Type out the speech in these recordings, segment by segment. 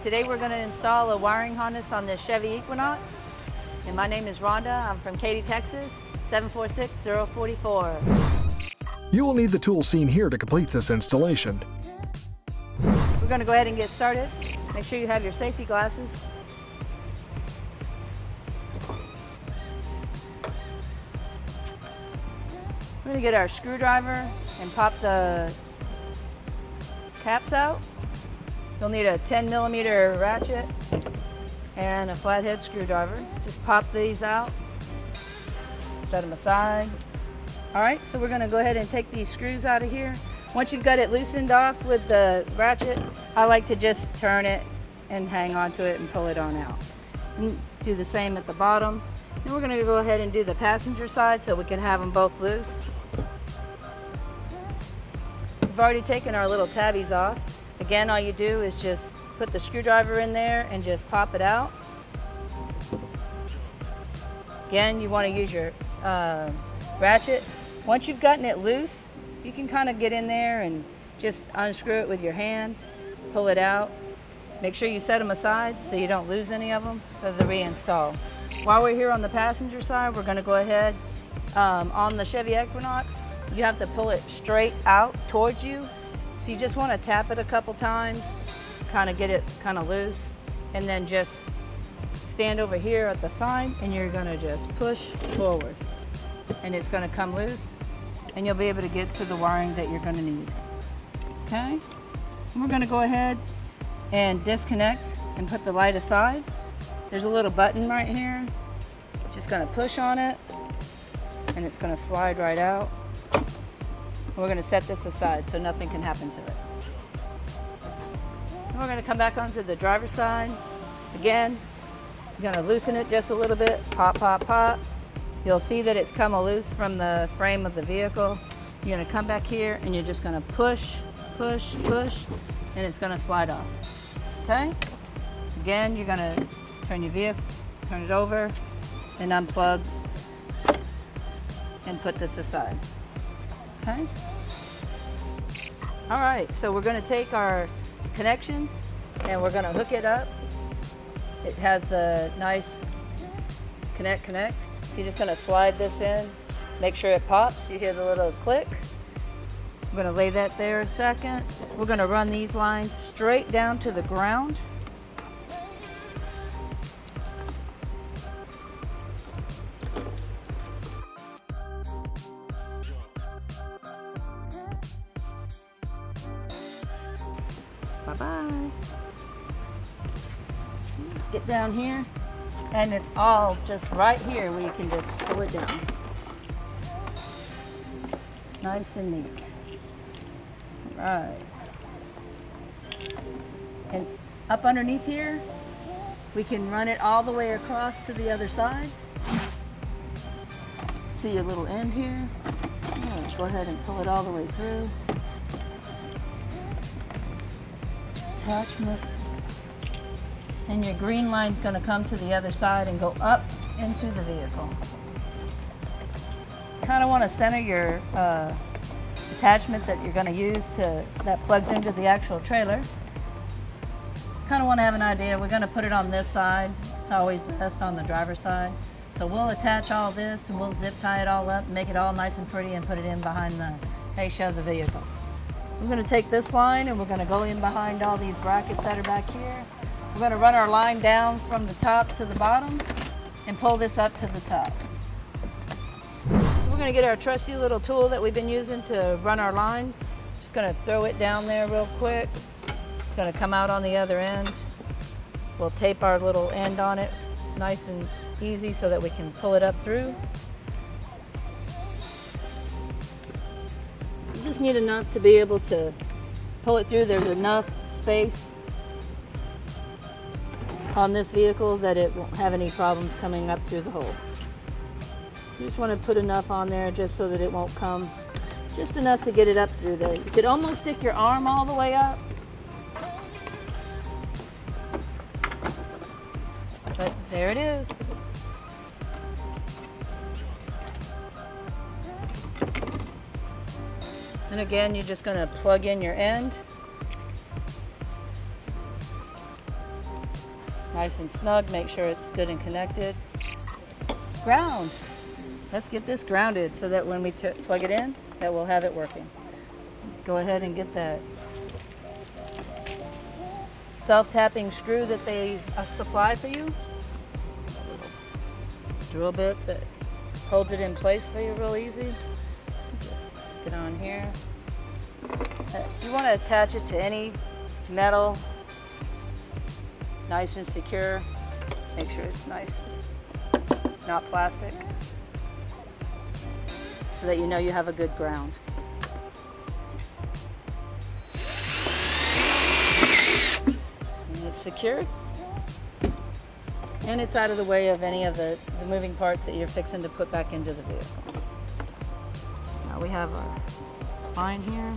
Today we're going to install a wiring harness on this Chevy Equinox. And my name is Rhonda. I'm from Katy, Texas, 746-044. You will need the tools seen here to complete this installation. We're going to go ahead and get started. Make sure you have your safety glasses. We're going to get our screwdriver and pop the caps out. You'll need a 10mm ratchet and a flathead screwdriver. Just pop these out, set them aside. All right, so we're going to go ahead and take these screws out of here. Once you've got it loosened off with the ratchet, I like to just turn it and hang on to it and pull it on out. And do the same at the bottom. Then we're going to go ahead and do the passenger side so we can have them both loose. We've already taken our little tabbies off. Again, all you do is just put the screwdriver in there and just pop it out. Again, you want to use your ratchet. Once you've gotten it loose, you can kind of get in there and just unscrew it with your hand, pull it out. Make sure you set them aside so you don't lose any of them for the reinstall. While we're here on the passenger side, we're going to go ahead on the Chevy Equinox. You have to pull it straight out towards you. So you just want to tap it a couple times, kind of get it kind of loose, and then just stand over here at the side and you're going to just push forward. And it's going to come loose and you'll be able to get to the wiring that you're going to need. Okay? And we're going to go ahead and disconnect and put the light aside. There's a little button right here. Just going to push on it and it's going to slide right out. We're going to set this aside so nothing can happen to it. And we're going to come back onto the driver's side. Again, you're going to loosen it just a little bit. Pop, pop, pop. You'll see that it's come loose from the frame of the vehicle. You're going to come back here and you're just going to push, push, push, and it's going to slide off. Okay? Again, you're going to turn your vehicle, turn it over, and unplug and put this aside. Okay. All right, so we're going to take our connections and we're going to hook it up. It has the nice connect. So you're just going to slide this in, make sure it pops. You hear the little click. We're going to lay that there a second. We're going to run these lines straight down to the ground. Bye-bye. Get down here, and it's all just right here where you can just pull it down. Nice and neat. All right. And up underneath here, we can run it all the way across to the other side. See a little end here. Let's go ahead and pull it all the way through. Attachments, and your green line's going to come to the other side and go up into the vehicle. Kind of want to center your attachment that you're going to use that plugs into the actual trailer. Kind of want to have an idea. We're going to put it on this side. It's always best on the driver's side. So we'll attach all this and we'll zip tie it all up, make it all nice and pretty, and put it in behind the fascia of the vehicle. We're going to take this line and we're going to go in behind all these brackets that are back here. We're going to run our line down from the top to the bottom and pull this up to the top. So we're going to get our trusty little tool that we've been using to run our lines. Just going to throw it down there real quick. It's going to come out on the other end. We'll tape our little end on it nice and easy so that we can pull it up through. Just need enough to be able to pull it through. There's enough space on this vehicle that it won't have any problems coming up through the hole. You just want to put enough on there just so that it won't come, just enough to get it up through there. You could almost stick your arm all the way up, but there it is. And again, you're just going to plug in your end. Nice and snug, make sure it's good and connected. Ground. Let's get this grounded so that when we plug it in, that we'll have it working. Go ahead and get that self-tapping screw that they supply for you. Drill bit that holds it in place for you real easy. Just get on here. You want to attach it to any metal, nice and secure. Make sure it's nice, not plastic, so that you know you have a good ground. And it's secured, and it's out of the way of any of the moving parts that you're fixing to put back into the vehicle. Now we have our line here.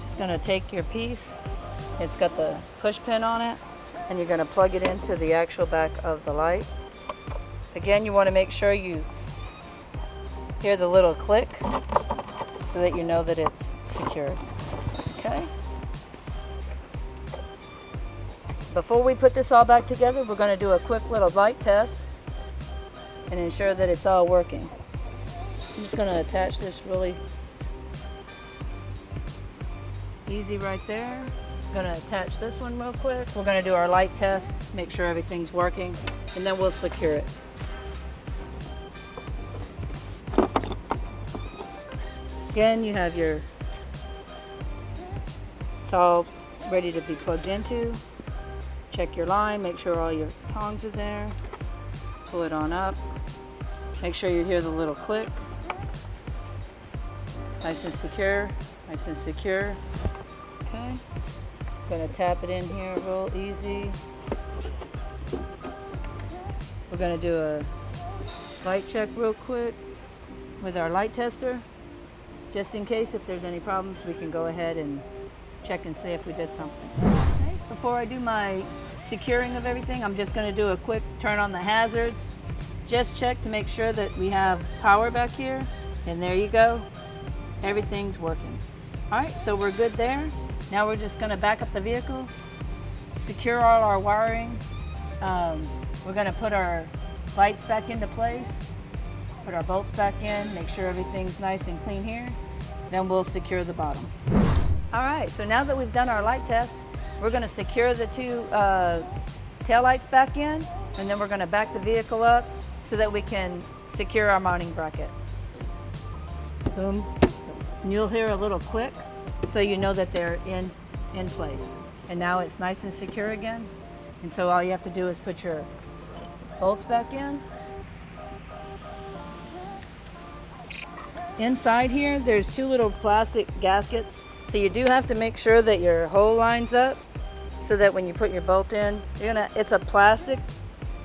Just gonna take your piece, it's got the push pin on it, and you're gonna plug it into the actual back of the light. Again, you wanna make sure you hear the little click so that you know that it's secured, okay? Before we put this all back together, we're gonna do a quick little light test and ensure that it's all working. I'm just gonna attach this really easy right there. I'm gonna attach this one real quick. We're gonna do our light test, make sure everything's working, and then we'll secure it. Again, you have your, it's all ready to be plugged into. Check your line, make sure all your tongs are there. Pull it on up. Make sure you hear the little click. Nice and secure, nice and secure. Okay, gonna tap it in here real easy. We're gonna do a light check real quick with our light tester. Just in case if there's any problems, we can go ahead and check and see if we did something. Okay. Before I do my securing of everything, I'm just gonna do a quick turn on the hazards. Just check to make sure that we have power back here. And there you go, everything's working. All right, so we're good there. Now we're just gonna back up the vehicle, secure all our wiring. We're gonna put our lights back into place, put our bolts back in, make sure everything's nice and clean here. Then we'll secure the bottom. All right, so now that we've done our light test, we're gonna secure the two tail lights back in, and then we're gonna back the vehicle up so that we can secure our mounting bracket. Boom. And you'll hear a little click, so you know that they're in place. And now it's nice and secure again. And so all you have to do is put your bolts back in. Inside here, there's two little plastic gaskets. So you do have to make sure that your hole lines up so that when you put your bolt in, it's a plastic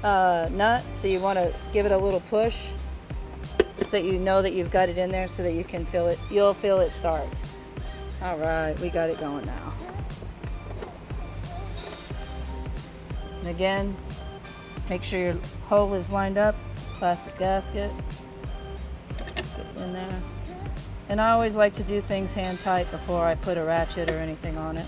nut, so you want to give it a little push so that you know that you've got it in there so that you can feel it. You'll feel it start. All right, we got it going now. And again, make sure your hole is lined up, plastic gasket, get it in there. And I always like to do things hand tight before I put a ratchet or anything on it.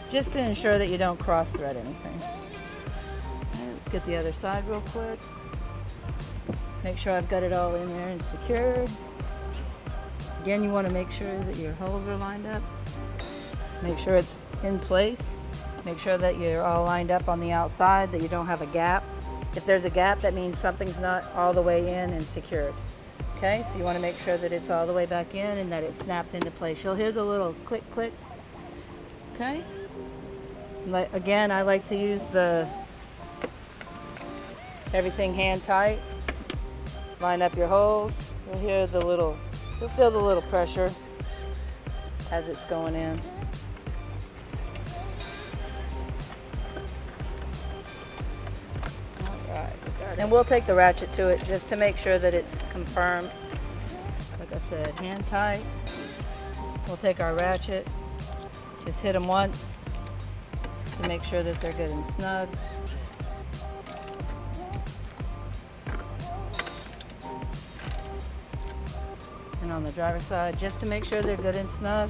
Just to ensure that you don't cross thread anything. Okay, let's get the other side real quick. Make sure I've got it all in there and secured. Again, you want to make sure that your holes are lined up. Make sure it's in place. Make sure that you're all lined up on the outside, that you don't have a gap. If there's a gap, that means something's not all the way in and secured. Okay, so you want to make sure that it's all the way back in and that it's snapped into place. You'll hear the little click, click. Okay. Again, I like to use everything hand tight. Line up your holes. You'll hear the little, you'll feel the little pressure as it's going in. All right, and we'll take the ratchet to it just to make sure that it's confirmed. Like I said, hand tight. We'll take our ratchet, just hit them once, to make sure that they're good and snug. And on the driver's side, just to make sure they're good and snug.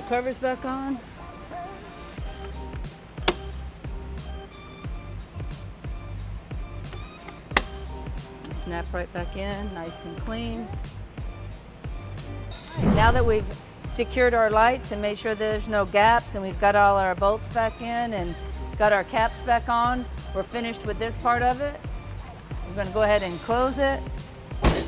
covers back on. Snap right back in, nice and clean. Now that we've secured our lights and made sure there's no gaps and we've got all our bolts back in and got our caps back on, we're finished with this part of it. We're going to go ahead and close it,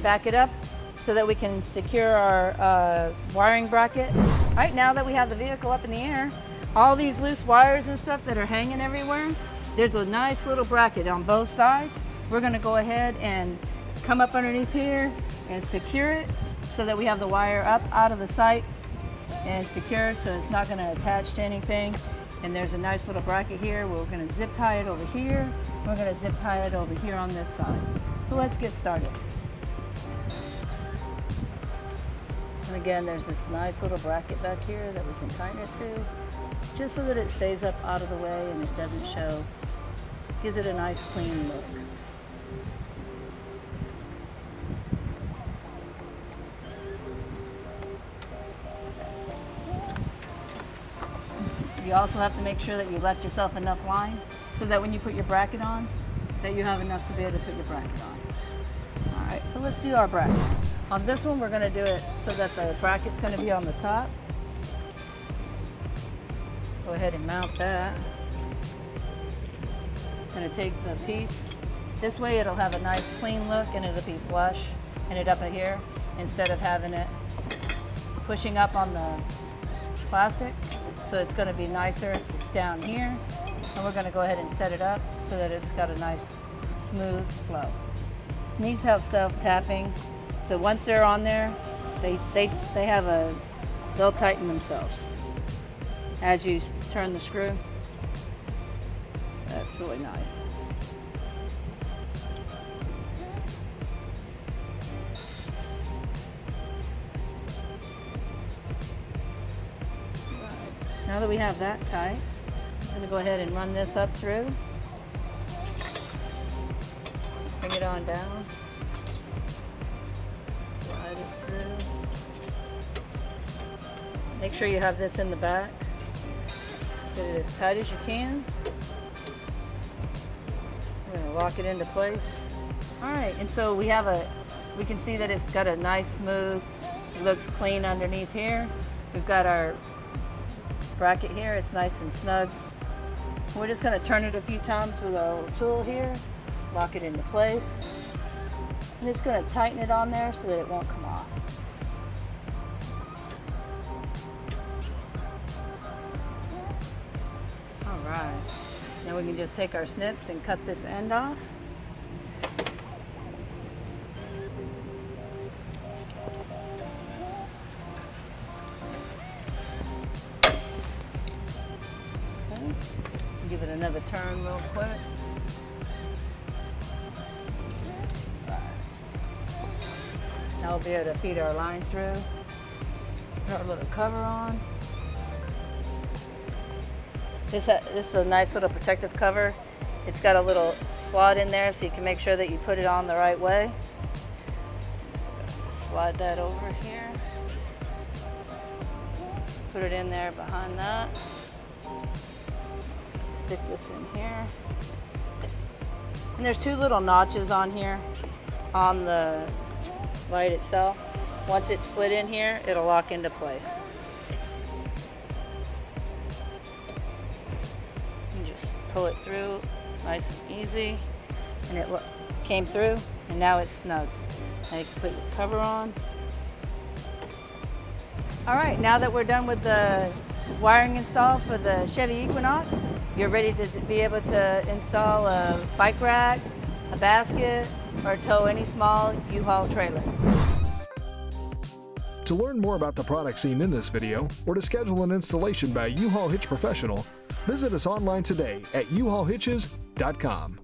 back it up so that we can secure our wiring bracket. Right now that we have the vehicle up in the air, all these loose wires and stuff that are hanging everywhere, there's a nice little bracket on both sides. We're going to go ahead and come up underneath here and secure it so that we have the wire up out of the sight and secured so it's not going to attach to anything. And there's a nice little bracket here. We're going to zip tie it over here. We're going to zip tie it over here on this side. So let's get started. And again, there's this nice little bracket back here that we can tighten it to, just so that it stays up out of the way and it doesn't show. Gives it a nice clean look. You also have to make sure that you left yourself enough line so that when you put your bracket on, that you have enough to be able to put your bracket on. All right, so let's do our bracket. On this one, we're going to do it so that the bracket's going to be on the top. Go ahead and mount that. Going to take the piece. This way it'll have a nice clean look and it'll be flush and it up here instead of having it pushing up on the plastic. So it's going to be nicer if it's down here. And we're going to go ahead and set it up so that it's got a nice smooth flow. And these have self-tapping. So once they're on there, they'll tighten themselves as you turn the screw. So that's really nice. Now that we have that tight, I'm going to go ahead and run this up through. Bring it on down. Slide it through. Make sure you have this in the back. Get it as tight as you can. We're going to lock it into place. All right, and so we can see that it's got a nice smooth, it looks clean underneath here. We've got our bracket here, it's nice and snug. We're just going to turn it a few times with our little tool here, lock it into place, and it's going to tighten it on there so that it won't come off. All right, now we can just take our snips and cut this end off. Give it another turn real quick. Now we'll be able to feed our line through. Put our little cover on. This is a nice little protective cover. It's got a little slot in there so you can make sure that you put it on the right way. Slide that over here. Put it in there behind that. Stick this in here. And there's two little notches on here on the light itself. Once it's slid in here, it'll lock into place. You just pull it through nice and easy, and it came through, and now it's snug. Now you can put your cover on. All right, now that we're done with the wiring install for the Chevy Equinox, you're ready to be able to install a bike rack, a basket, or tow any small U-Haul trailer. To learn more about the products seen in this video, or to schedule an installation by a U-Haul Hitch professional, visit us online today at uhaulhitches.com.